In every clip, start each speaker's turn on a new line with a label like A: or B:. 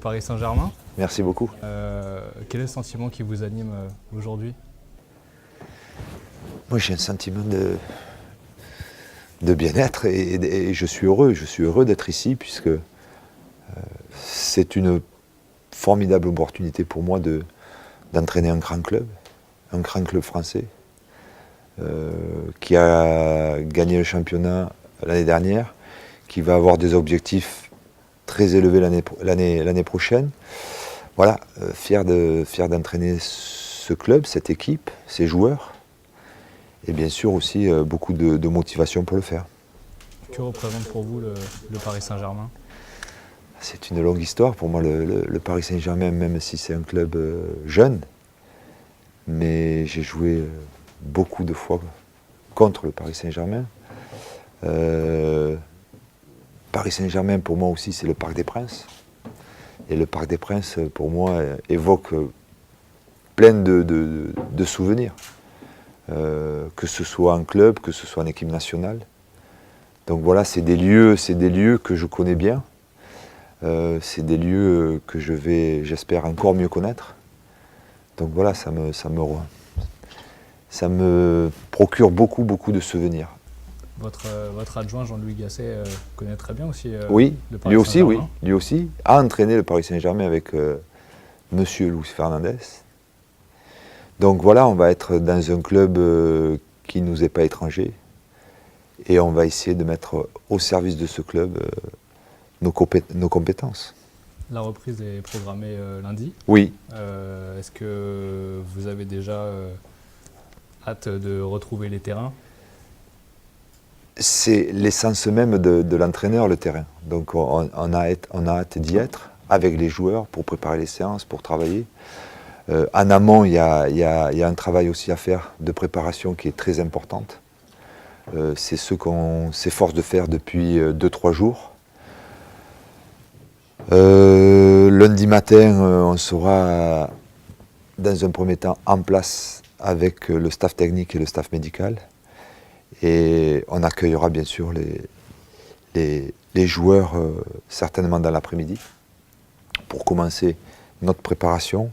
A: Paris Saint-Germain.
B: Merci beaucoup.
A: Quel est le sentiment qui vous anime aujourd'hui?
B: Moi, j'ai un sentiment de bien-être et je suis heureux. Je suis heureux d'être ici puisque c'est une formidable opportunité pour moi d'entraîner un grand club français qui a gagné le championnat l'année dernière, qui va avoir des objectifs très élevés l'année prochaine. Voilà, fier d'entraîner ce club, cette équipe, ces joueurs, et bien sûr aussi beaucoup de motivation pour le faire.
A: Que représente pour vous le Paris Saint-Germain?
B: C'est une longue histoire pour moi, le Paris Saint-Germain, même si c'est un club jeune, mais j'ai joué beaucoup de fois contre le Paris Saint-Germain. Paris Saint-Germain, pour moi aussi, c'est le Parc des Princes. Et le Parc des Princes, pour moi, évoque plein de souvenirs. Que ce soit en club, que ce soit en équipe nationale. Donc voilà, c'est des lieux que je connais bien. C'est des lieux que je vais, j'espère, encore mieux connaître. Donc voilà, ça me procure beaucoup de souvenirs.
A: Votre adjoint Jean-Louis Gasset connaît très bien aussi
B: oui,
A: le Paris Saint-Germain.
B: Oui, lui aussi a entraîné le Paris Saint-Germain avec Monsieur Luis Fernandez. Donc voilà, on va être dans un club qui ne nous est pas étranger et on va essayer de mettre au service de ce club nos compétences.
A: La reprise est programmée lundi.
B: Oui.
A: Est-ce que vous avez déjà hâte de retrouver les terrains?
B: C'est l'essence même de l'entraîneur, le terrain. Donc on a hâte d'y être avec les joueurs pour préparer les séances, pour travailler. En amont, il y a un travail aussi à faire de préparation qui est très importante. C'est ce qu'on s'efforce de faire depuis 2-3 jours. Lundi matin, on sera dans un premier temps en place avec le staff technique et le staff médical. Et on accueillera bien sûr les joueurs certainement dans l'après-midi pour commencer notre préparation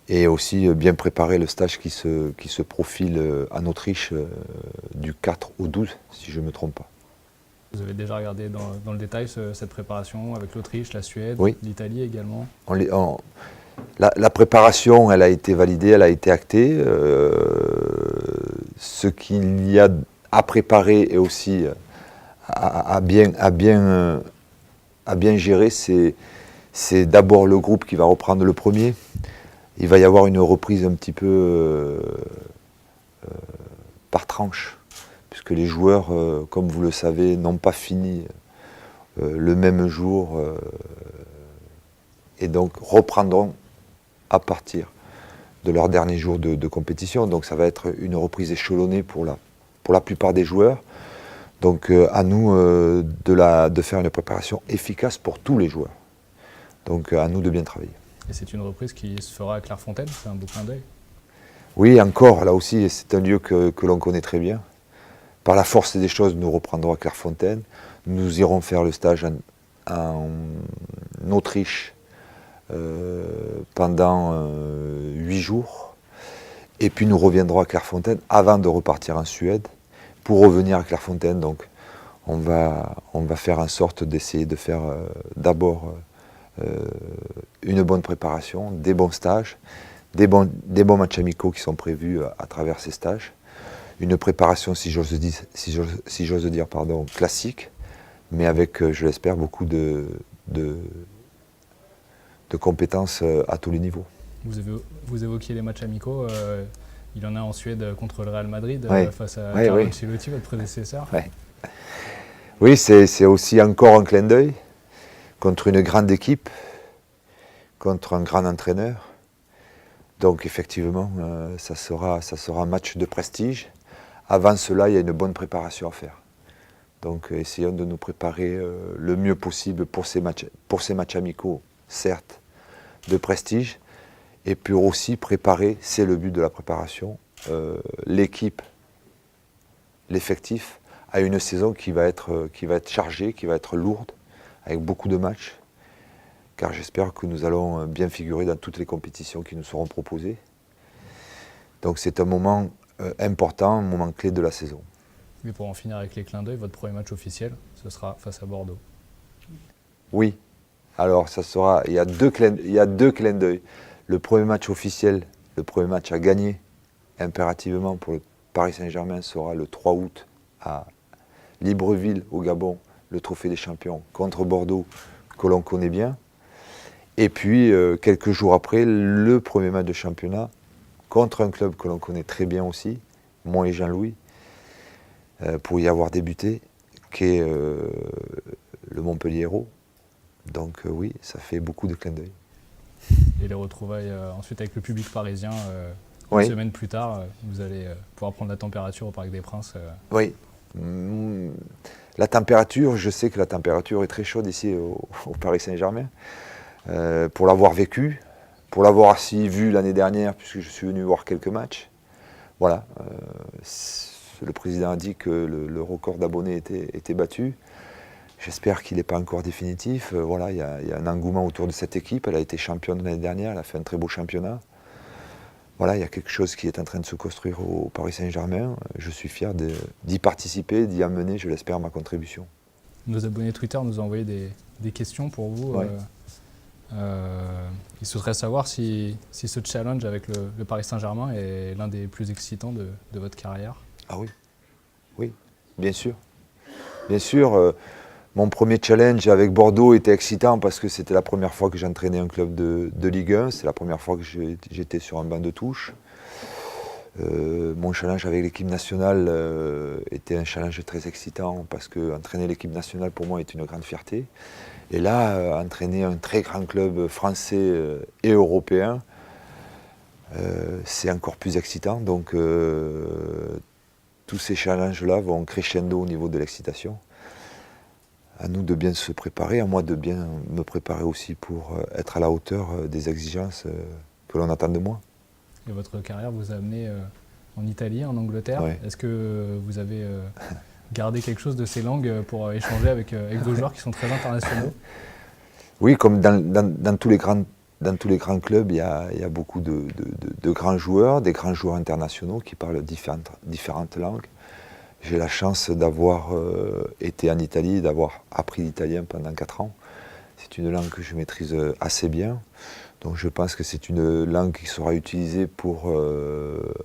B: et aussi bien préparer le stage qui se profile en Autriche du 4 au 12, si je ne me trompe pas.
A: Vous avez déjà regardé dans le détail cette préparation avec l'Autriche, la Suède,
B: oui.
A: L'Italie également?
B: La préparation, elle a été validée, elle a été actée. Ce qu'il y a à préparer et aussi à bien gérer, c'est d'abord le groupe qui va reprendre le premier. Il va y avoir une reprise un petit peu par tranche, puisque les joueurs, comme vous le savez, n'ont pas fini le même jour et donc reprendront à partir de leur dernier jour de compétition. Donc ça va être une reprise échelonnée pour la plupart des joueurs. Donc à nous de faire une préparation efficace pour tous les joueurs. Donc à nous de bien travailler.
A: Et c'est une reprise qui se fera à Clairefontaine, c'est un beau clin d'œil. Oui,
B: encore, là aussi, c'est un lieu que l'on connaît très bien. Par la force des choses, nous reprendrons à Clairefontaine. Nous irons faire le stage en Autriche pendant 8 jours. Et puis nous reviendrons à Clairefontaine avant de repartir en Suède pour revenir à Clairefontaine. Donc on va faire en sorte d'essayer de faire d'abord une bonne préparation, des bons stages, des bons matchs amicaux qui sont prévus à travers ces stages. Une préparation, si j'ose dire, classique, mais avec, je l'espère, beaucoup de compétences à tous les niveaux.
A: Vous évoquiez les matchs amicaux. Il y en a en Suède contre le Real Madrid face à
B: Carlo
A: Ancelotti, votre prédécesseur.
B: Oui, c'est aussi encore un clin d'œil contre une grande équipe, contre un grand entraîneur. Donc effectivement, ça sera un match de prestige. Avant cela, il y a une bonne préparation à faire. Donc essayons de nous préparer le mieux possible pour ces matchs amicaux, certes, de prestige. Et puis aussi préparer, c'est le but de la préparation, l'équipe, l'effectif, à une saison qui va être chargée, qui va être lourde, avec beaucoup de matchs. car j'espère que nous allons bien figurer dans toutes les compétitions qui nous seront proposées. Donc c'est un moment important, un moment clé de la saison.
A: Mais pour en finir avec les clins d'œil, votre premier match officiel, ce sera face à Bordeaux.
B: Oui, alors ça sera, il y a deux clins d'œil. Le premier match officiel, le premier match à gagner impérativement pour le Paris Saint-Germain sera le 3 août à Libreville au Gabon, le Trophée des Champions contre Bordeaux que l'on connaît bien. Et puis quelques jours après, le premier match de championnat contre un club que l'on connaît très bien aussi, moi et Jean-Louis, pour y avoir débuté, qui est le Montpellier Hérault. Donc oui, ça fait beaucoup de clins d'œil.
A: Et les retrouvailles ensuite avec le public parisien,
B: Oui.
A: une semaine plus tard, vous allez pouvoir prendre la température au Parc des Princes.
B: Oui. La température, je sais que la température est très chaude ici au Paris Saint-Germain. Pour l'avoir vécu, pour l'avoir aussi vu l'année dernière, puisque je suis venu voir quelques matchs. Voilà. Le président a dit que le record d'abonnés était battu. J'espère qu'il n'est pas encore définitif. Voilà, il y a un engouement autour de cette équipe. Elle a été championne l'année dernière, elle a fait un très beau championnat. Voilà, il y a quelque chose qui est en train de se construire au Paris Saint-Germain. Je suis fier d'y participer, d'y amener, je l'espère, ma contribution.
A: Nos abonnés Twitter nous ont envoyé des questions pour vous.
B: Ouais.
A: Ils souhaiteraient savoir si ce challenge avec le Paris Saint-Germain est l'un des plus excitants de votre carrière.
B: Ah oui, oui, bien sûr. Bien sûr, mon premier challenge avec Bordeaux était excitant parce que c'était la première fois que j'entraînais un club de Ligue 1, c'est la première fois que j'étais sur un banc de touche. Mon challenge avec l'équipe nationale était un challenge très excitant parce que entraîner l'équipe nationale pour moi est une grande fierté. Et là, entraîner un très grand club français et européen, c'est encore plus excitant. Donc tous ces challenges-là vont crescendo au niveau de l'excitation. À nous de bien se préparer, à moi de bien me préparer aussi pour être à la hauteur des exigences que l'on attend de moi.
A: Et votre carrière vous a amené en Italie, en Angleterre.
B: Ouais.
A: Est-ce que vous avez gardé quelque chose de ces langues pour échanger avec vos joueurs qui sont très internationaux?
B: Oui, comme dans tous les grands clubs, il y a beaucoup de grands joueurs, des grands joueurs internationaux qui parlent différentes langues. J'ai la chance d'avoir été en Italie, d'avoir appris l'italien pendant 4 ans. C'est une langue que je maîtrise assez bien. Donc je pense que c'est une langue qui sera utilisée pour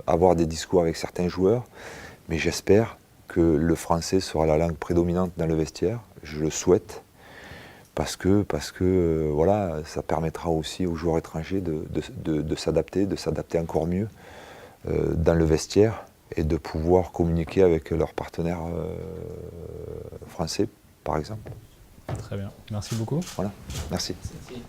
B: avoir des discours avec certains joueurs. Mais j'espère que le français sera la langue prédominante dans le vestiaire. Je le souhaite. Parce que voilà, ça permettra aussi aux joueurs étrangers de s'adapter encore mieux dans le vestiaire et de pouvoir communiquer avec leurs partenaires français, par exemple.
A: Très bien. Merci beaucoup.
B: Voilà, merci.
C: Merci.